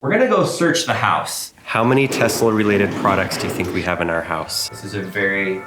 We're gonna go search the house. How many Tesla related products do you think we have in our house? This is a very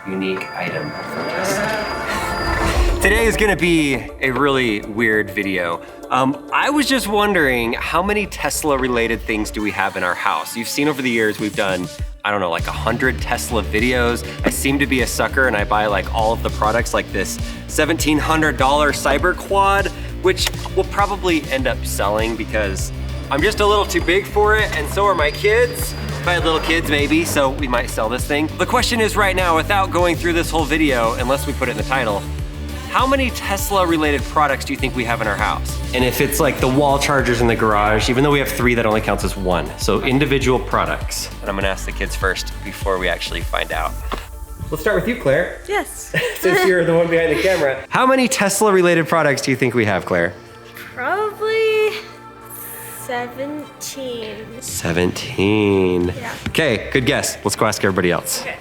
unique item from Tesla. Today is gonna be a really weird video. I was just wondering, how many Tesla related things do we have in our house? You've seen over the years we've done, I don't know, like 100 Tesla videos. I seem to be a sucker and I buy like all of the products, like this $1,700 Cyber Quad, which will probably end up selling because I'm just a little too big for it, and so are my kids. If I had little kids maybe, so we might sell this thing. The question is right now, without going through this whole video, unless we put it in the title, how many Tesla related products do you think we have in our house? And if it's like the wall chargers in the garage, even though we have 3, that only counts as 1. So individual products. And I'm gonna ask the kids first before we actually find out. Let's start with you, Claire. Yes. Since you're the one behind the camera. How many Tesla related products do you think we have, Claire? Probably 17. 17. Yeah. Okay, good guess. Let's go ask everybody else. Okay.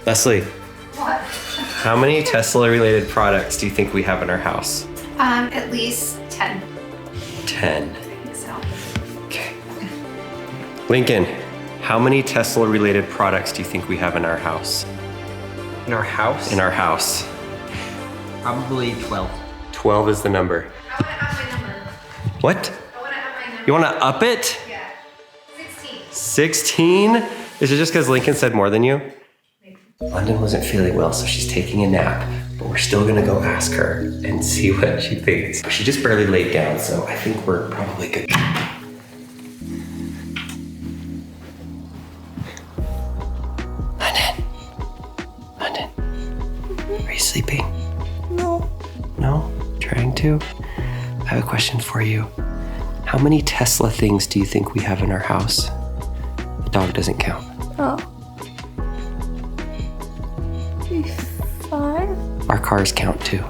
Leslie. What? How many Tesla related products do you think we have in our house? At least 10. 10. I think so. Okay. Lincoln, how many Tesla related products do you think we have in our house? In our house? In our house. Probably 12. 12 is the number. I want to up my number. What? I want to up my number. You wanna up it? Yeah. 16. 16? Is it just because Lincoln said more than you? London wasn't feeling well, so she's taking a nap, but we're still gonna go ask her and see what she thinks. She just barely laid down, so I think we're probably good. London, are you sleeping? No. No? Trying to? I have a question for you. How many Tesla things do you think we have in our house? The dog doesn't count. Oh. 5? Our cars count too.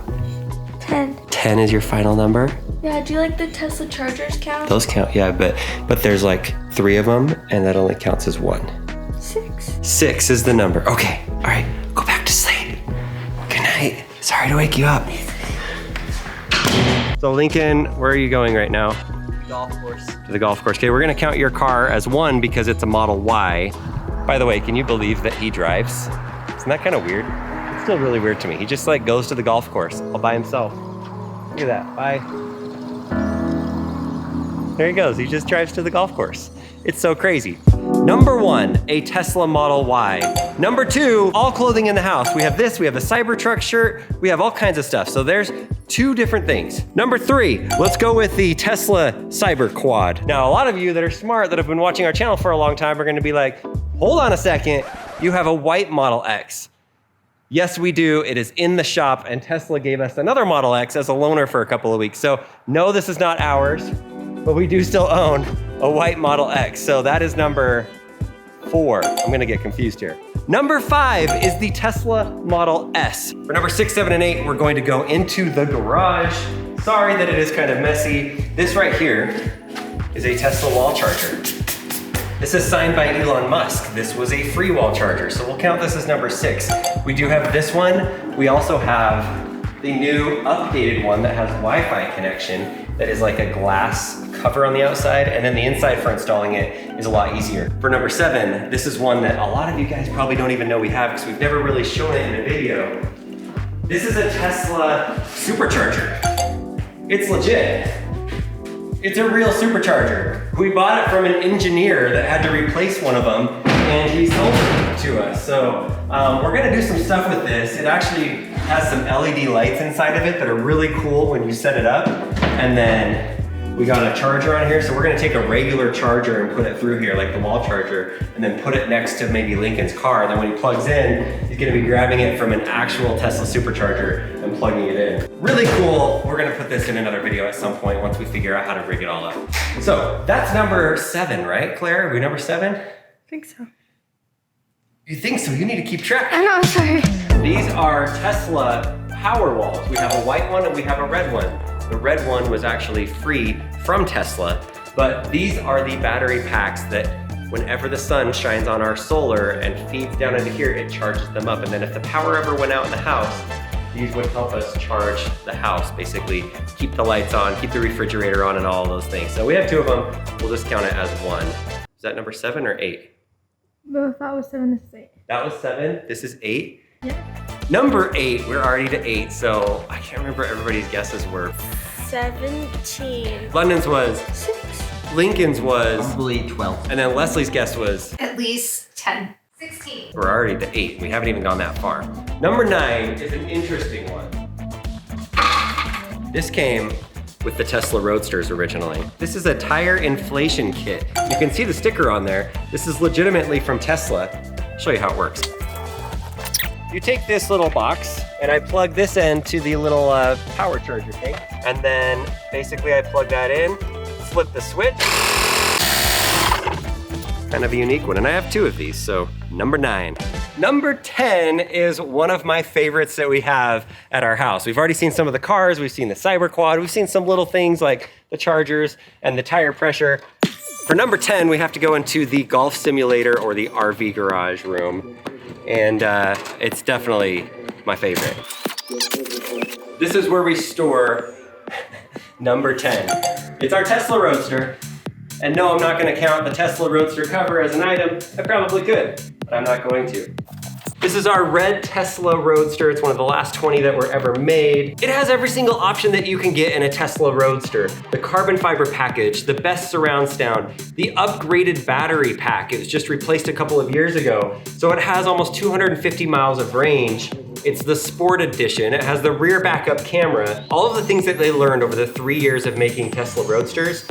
10. 10 is your final number? Yeah, do you like the Tesla chargers count? Those count, yeah, but there's like 3 of them and that only counts as 1. 6. 6 is the number. Okay, all right, go back to sleep. Good night. Sorry to wake you up. So Lincoln, where are you going right now? Golf course. To the golf course. Okay, we're gonna count your car as 1 because it's a Model Y. By the way, can you believe that he drives? Isn't that kind of weird? It's still really weird to me. He just like goes to the golf course all by himself. Look at that, bye. There he goes, he just drives to the golf course. It's so crazy. Number 1, a Tesla Model Y. Number 2, all clothing in the house. We have this, we have the Cybertruck shirt, we have all kinds of stuff. So there's 2 different things. Number 3, let's go with the Tesla Cyber Quad. Now, a lot of you that are smart that have been watching our channel for a long time are gonna be like, hold on a second, you have a white Model X. Yes, we do. It is in the shop, and Tesla gave us another Model X as a loaner for a couple of weeks. So no, this is not ours, but we do still own a white Model X. So that is number 4. I'm gonna get confused here. Number 5 is the Tesla Model S. For number 6, 7, and 8, we're going to go into the garage. Sorry that it is kind of messy. This right here is a Tesla wall charger. This is signed by Elon Musk. This was a free wall charger, so we'll count this as number 6. We do have this one. We also have the new updated one that has Wi-Fi connection that is like a glass cover on the outside, and then the inside for installing it is a lot easier. For number 7, this is one that a lot of you guys probably don't even know we have because we've never really shown it in a video. This is a Tesla supercharger. It's legit. It's a real supercharger. We bought it from an engineer that had to replace one of them, and he sold it to us. So we're gonna do some stuff with this. It actually has some LED lights inside of it that are really cool when you set it up. And then we got a charger on here, so we're gonna take a regular charger and put it through here, like the wall charger, and then put it next to maybe Lincoln's car. And then when he plugs in, he's gonna be grabbing it from an actual Tesla supercharger and plugging it in. Really cool. We're gonna put this in another video at some point once we figure out how to rig it all up. So that's number 7, right, Claire? Are we number 7? I think so. You think so? You need to keep track. I know, sorry. These are Tesla Powerwalls. We have a white one and we have a red one. The red one was actually free from Tesla, but these are the battery packs that whenever the sun shines on our solar and feeds down into here, it charges them up. And then if the power ever went out in the house, these would help us charge the house, basically keep the lights on, keep the refrigerator on and all those things. So we have 2 of them. We'll just count it as 1. Is that number 7 or 8? No, that was 7, this is 8. That was 7, this is 8. Yeah. Number 8, we're already to 8, so I can't remember what everybody's guesses were. 17. London's was, 6. Lincoln's was, Probably 12. and then Leslie's guess was, At least 10. 16. we're already to 8. We haven't even gone that far. Number 9 is an interesting one. This came with the Tesla Roadsters originally. This is a tire inflation kit. You can see the sticker on there. This is legitimately from Tesla. I'll show you how it works. You take this little box and I plug this end to the little power charger thing. And then basically I plug that in, flip the switch. Kind of a unique one, and I have 2 of these, so number 9. Number 10 is one of my favorites that we have at our house. We've already seen some of the cars, we've seen the Cyber Quad, we've seen some little things like the chargers and the tire pressure. For number 10, we have to go into the golf simulator or the RV garage room, and it's definitely my favorite. This is where we store number 10. It's our Tesla Roadster. And no, I'm not gonna count the Tesla Roadster cover as an item. I probably could, but I'm not going to. This is our red Tesla Roadster. It's one of the last 20 that were ever made. It has every single option that you can get in a Tesla Roadster. The carbon fiber package, the best surround sound, the upgraded battery pack. It was just replaced a couple of years ago. So it has almost 250 miles of range. It's the Sport Edition. It has the rear backup camera. All of the things that they learned over the 3 years of making Tesla Roadsters,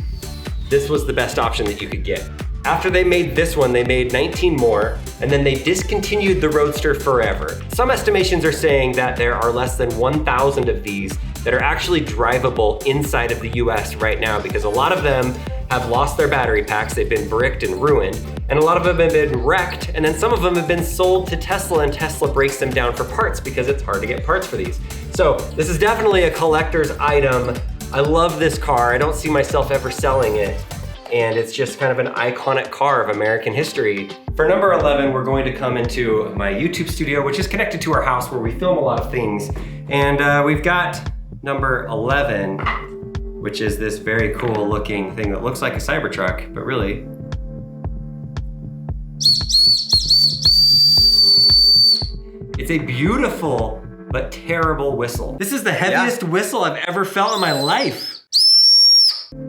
this was the best option that you could get. After they made this one, they made 19 more, and then they discontinued the Roadster forever. Some estimations are saying that there are less than 1,000 of these that are actually drivable inside of the US right now, because a lot of them have lost their battery packs, they've been bricked and ruined, and a lot of them have been wrecked, and then some of them have been sold to Tesla, and Tesla breaks them down for parts because it's hard to get parts for these. So this is definitely a collector's item. I love this car. I don't see myself ever selling it. And it's just kind of an iconic car of American history. For number 11, we're going to come into my YouTube studio, which is connected to our house where we film a lot of things. And we've got number 11, which is this very cool looking thing that looks like a Cybertruck, but really, it's a beautiful but terrible whistle. This is the heaviest whistle I've ever felt in my life.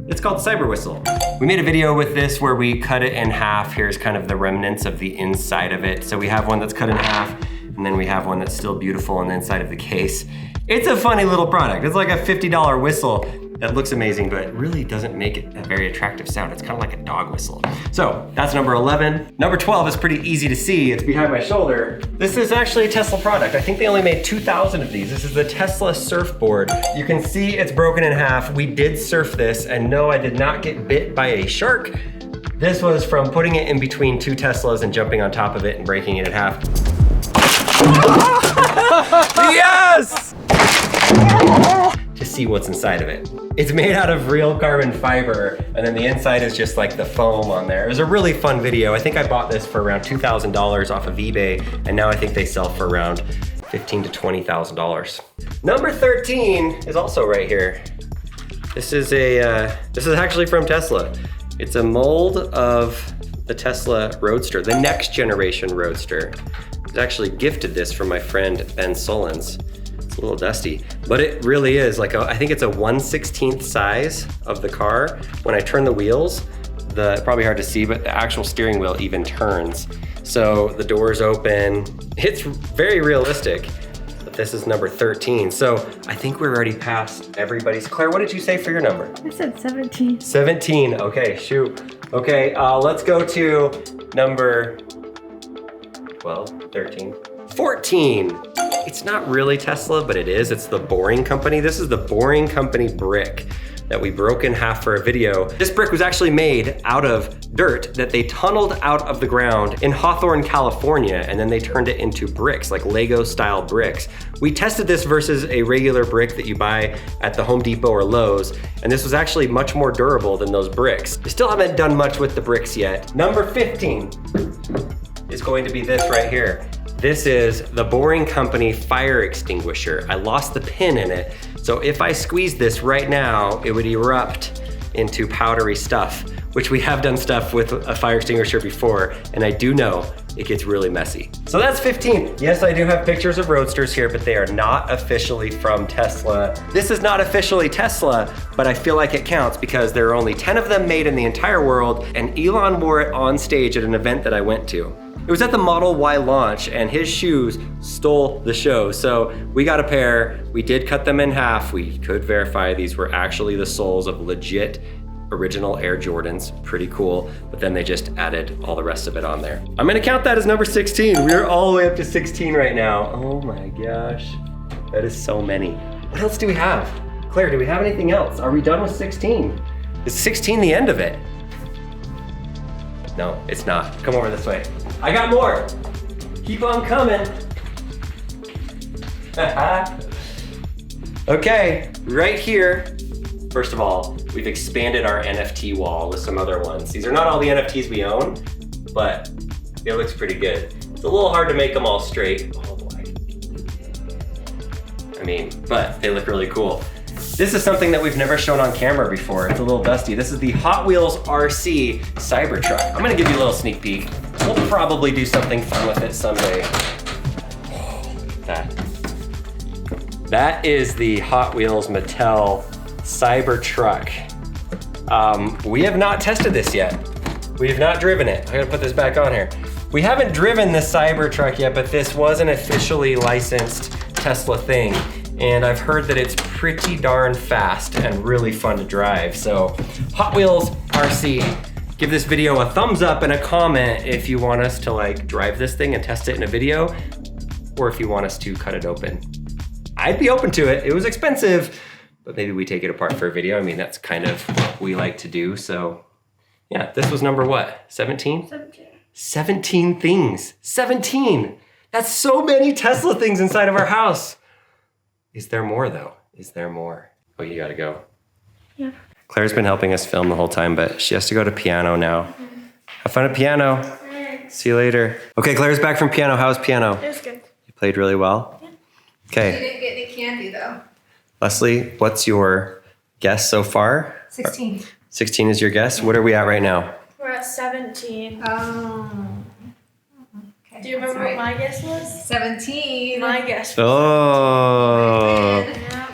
It's called Cyber Whistle. We made a video with this where we cut it in half. Here's kind of the remnants of the inside of it. So we have one that's cut in half, and then we have one that's still beautiful on the inside of the case. It's a funny little product. It's like a $50 whistle that looks amazing, but really doesn't make it a very attractive sound. It's kind of like a dog whistle. So that's number 11. Number 12 is pretty easy to see. It's behind my shoulder. This is actually a Tesla product. I think they only made 2,000 of these. This is the Tesla surfboard. You can see it's broken in half. We did surf this, and no, I did not get bit by a shark. This was from putting it in between 2 Teslas and jumping on top of it and breaking it in half. Yes! To see what's inside of it. It's made out of real carbon fiber, and then the inside is just like the foam on there. It was a really fun video. I think I bought this for around $2,000 off of eBay, and now I think they sell for around $15,000 to $20,000. Number 13 is also right here. This is actually from Tesla. It's a mold of the Tesla Roadster, the next generation Roadster. I was actually gifted this from my friend Ben Solons. It's a little dusty, but it really is like I think it's a 1/16th size of the car. When I turn the wheels, probably hard to see, but the actual steering wheel even turns. So the doors open. It's very realistic, but this is number 13. So I think we're already past everybody's. Claire, what did you say for your number? I said 17. 17, okay, shoot. Okay, let's go to number 12, 13, 14. It's not really Tesla, but it is. It's the Boring Company. This is the Boring Company brick that we broke in half for a video. This brick was actually made out of dirt that they tunneled out of the ground in Hawthorne, California, and then they turned it into bricks, like Lego style bricks. We tested this versus a regular brick that you buy at the Home Depot or Lowe's, and this was actually much more durable than those bricks. They still haven't done much with the bricks yet. Number 15 is going to be this right here. This is the Boring Company fire extinguisher. I lost the pin in it, so if I squeeze this right now, it would erupt into powdery stuff, which we have done stuff with a fire extinguisher before, and I do know it gets really messy. So that's 15. Yes, I do have pictures of roadsters here, but they are not officially from Tesla. This is not officially Tesla, but I feel like it counts because there are only 10 of them made in the entire world, and Elon wore it on stage at an event that I went to. It was at the Model Y launch, and his shoes stole the show. So we got a pair, we did cut them in half. We could verify these were actually the soles of legit original Air Jordans, pretty cool, but then they just added all the rest of it on there. I'm gonna count that as number 16. We're all the way up to 16 right now. Oh my gosh, that is so many. What else do we have? Claire, do we have anything else? Are we done with 16? Is 16 the end of it? No, it's not. Come over this way. I got more. Keep on coming. Okay, right here. First of all, we've expanded our NFT wall with some other ones. These are not all the NFTs we own, but it looks pretty good. It's a little hard to make them all straight. Oh boy. I mean, but they look really cool. This is something that we've never shown on camera before. It's a little dusty. This is the Hot Wheels RC Cybertruck. I'm gonna give you a little sneak peek. We'll probably do something fun with it someday. Oh, that is the Hot Wheels Mattel Cybertruck. We have not tested this yet. We have not driven it. I gotta put this back on here. We haven't driven the Cybertruck yet, but this was an officially licensed Tesla thing. And I've heard that it's pretty darn fast and really fun to drive. So Hot Wheels RC, give this video a thumbs up and a comment if you want us to like drive this thing and test it in a video, or if you want us to cut it open. I'd be open to it. It was expensive, but maybe we take it apart for a video. I mean, that's kind of what we like to do. So yeah, this was number what, 17? 17. 17 things, 17. That's so many Tesla things inside of our house. Is there more though? Is there more? Oh, you gotta go. Yeah. Claire's been helping us film the whole time, but she has to go to piano now. Have fun at piano. Thanks. See you later. Okay, Claire's back from piano. How was piano? It was good. You played really well? Yeah. You Okay, didn't get any candy though. Leslie, what's your guess so far? 16. 16 is your guess? What are we at right now? We're at 17. Okay, Do you remember what my guess was? 17. My guess was Oh. Yeah.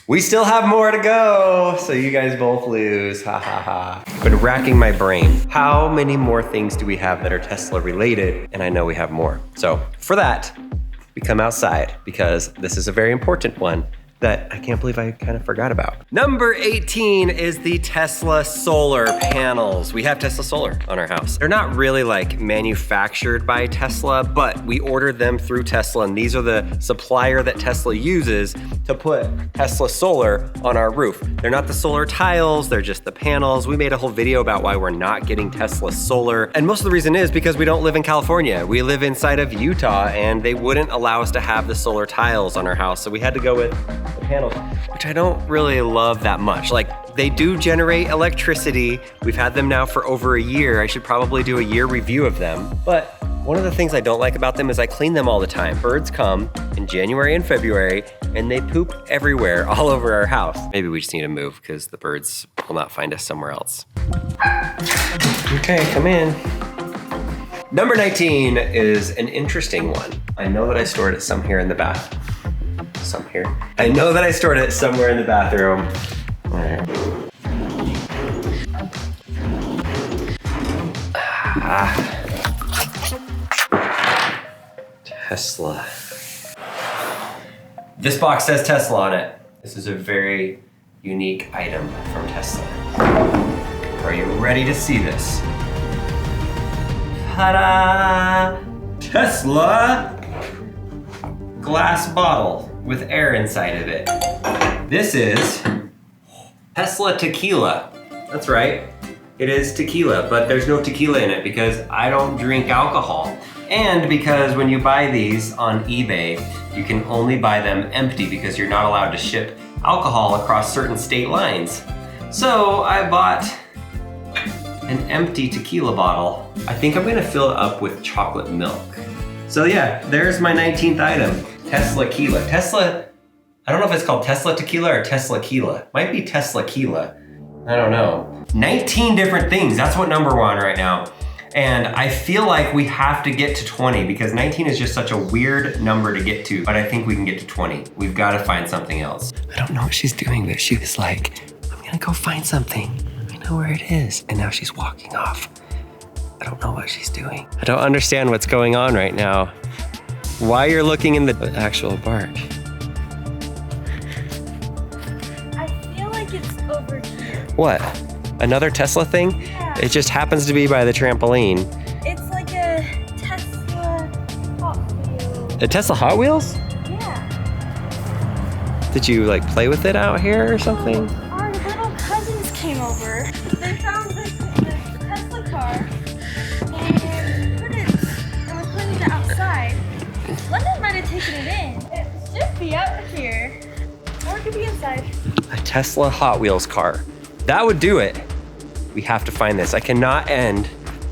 We still have more to go, so you guys both lose, ha ha ha. I've been racking my brain. How many more things do we have that are Tesla related? And I know we have more. So for that, we come outside because this is a very important one that I can't believe I kind of forgot about. Number 18 is the Tesla solar panels. We have Tesla solar on our house. They're not really like manufactured by Tesla, but we ordered them through Tesla, and these are the supplier that Tesla uses to put Tesla solar on our roof. They're not the solar tiles, they're just the panels. We made a whole video about why we're not getting Tesla solar. And most of the reason is because we don't live in California. We live inside of Utah, and they wouldn't allow us to have the solar tiles on our house. So we had to go with the panels, which I don't really love that much. Like, they do generate electricity. We've had them now for over a year. I should probably do a year review of them. But one of the things I don't like about them is I clean them all the time. Birds come in January and February, and they poop everywhere, all over our house. Maybe we just need to move because the birds will not find us somewhere else. Okay, come in. Number 19 is an interesting one. I know that I stored it some here in the bath. Some here. I know that I stored it somewhere in the bathroom. Tesla. This box says Tesla on it. This is a very unique item from Tesla. Are you ready to see this? Ta-da! Tesla glass bottle with air inside of it. This is Tesla Tequila. That's right. It is tequila, but there's no tequila in it because I don't drink alcohol. And because when you buy these on eBay, you can only buy them empty because you're not allowed to ship alcohol across certain state lines. So I bought an empty tequila bottle. I think I'm gonna fill it up with chocolate milk. So yeah, there's my 19th item, Tesla Tequila. Tesla, I don't know if it's called Tesla Tequila or Tesla Tequila. Might be Tesla Tequila, I don't know. 19 different things, that's what number one right now. And I feel like we have to get to 20 because 19 is just such a weird number to get to, but I think we can get to 20. We've got to find something else. I don't know what she's doing, but she was like, I'm gonna go find something. I know where it is. And now she's walking off. I don't know what she's doing. I don't understand what's going on right now. Why you're looking in the actual bark. I feel like it's over here. What? Another Tesla thing? Yeah. It just happens to be by the trampoline. It's like a Tesla Hot Wheels. A Tesla Hot Wheels? Yeah. Did you like play with it out here or something? Our little cousins came over. They found this Tesla car and was putting it outside. London might have taken it in. It should be out here. Or it could be inside. A Tesla Hot Wheels car. That would do it. We have to find this. I cannot end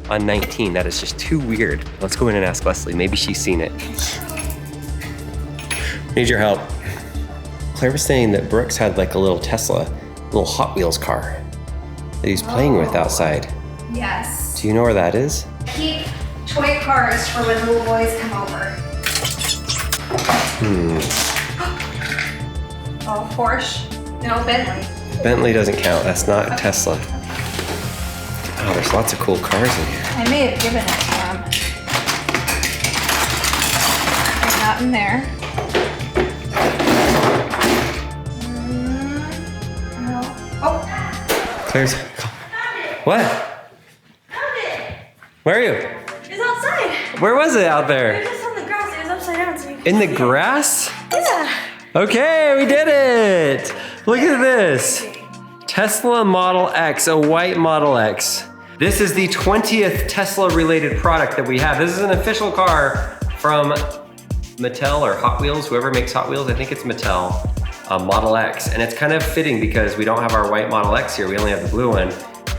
on 19. That is just too weird. Let's go in and ask Leslie. Maybe she's seen it. Need your help. Claire was saying that Brooks had like a little Tesla, little Hot Wheels car that he's playing with outside. Yes. Do you know where that is? Keep toy cars for when little boys come over. Oh, Porsche. No, Bentley. Bentley doesn't count. That's not a Tesla. Oh, there's lots of cool cars in here. I may have given it to him. They're not in there. No. Oh. Claire's. What? Where are you? It's outside. Where was it out It there? was just on the grass. It was upside down. So you In the grass? Yeah. Okay, we did it. Look at this. Tesla Model X, a white Model X. This is the 20th Tesla related product that we have. This is an official car from Mattel or Hot Wheels, whoever makes Hot Wheels, I think it's Mattel, Model X. And it's kind of fitting because we don't have our white Model X here, we only have the blue one.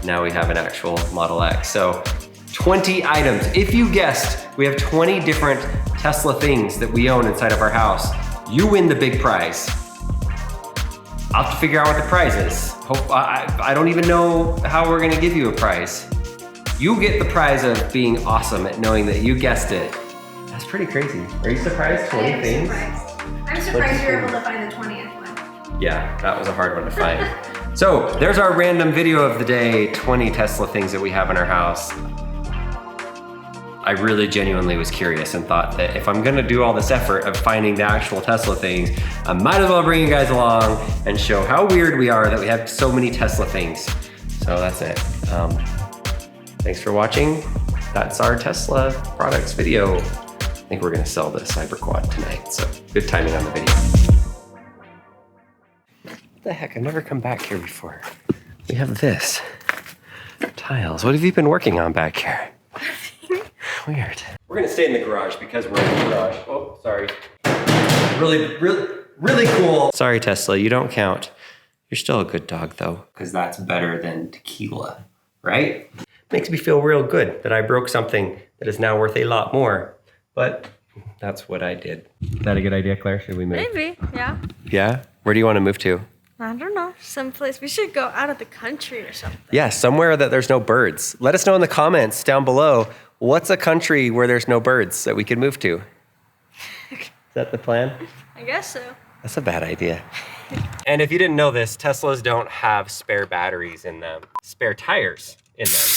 Now we have an actual Model X. So 20 items. If you guessed, we have 20 different Tesla things that we own inside of our house. You win the big prize. I'll have to figure out what the prize is. I don't even know how we're gonna give you a prize. You get the prize of being awesome at knowing that you guessed it. That's pretty crazy. Are you surprised? 20 things? I'm surprised you were able to find the 20th one. Yeah, that was a hard one to find. So there's our random video of the day, 20 Tesla things that we have in our house. I really genuinely was curious and thought that if I'm gonna do all this effort of finding the actual Tesla things, I might as well bring you guys along and show how weird we are that we have so many Tesla things. So that's it. Thanks for watching. That's our Tesla products video. I think we're gonna sell the Cyber Quad tonight, so good timing on the video. What the heck, I've never come back here before. We have this. Tiles, what have you been working on back here? Weird. We're gonna stay in the garage because we're in the garage. Oh, sorry. Really cool. Sorry, Tesla, you don't count. You're still a good dog though, because that's better than tequila, right? Makes me feel real good that I broke something that is now worth a lot more, but that's what I did. Is that a good idea, Claire? Should we move? Maybe, yeah. Yeah? Where do you want to move to? I don't know. Someplace. We should go out of the country or something. Yeah, somewhere that there's no birds. Let us know in the comments down below, what's a country where there's no birds that we could move to? Is that the plan? I guess so. That's a bad idea. And if you didn't know this, Teslas don't have spare batteries in them, spare tires in them.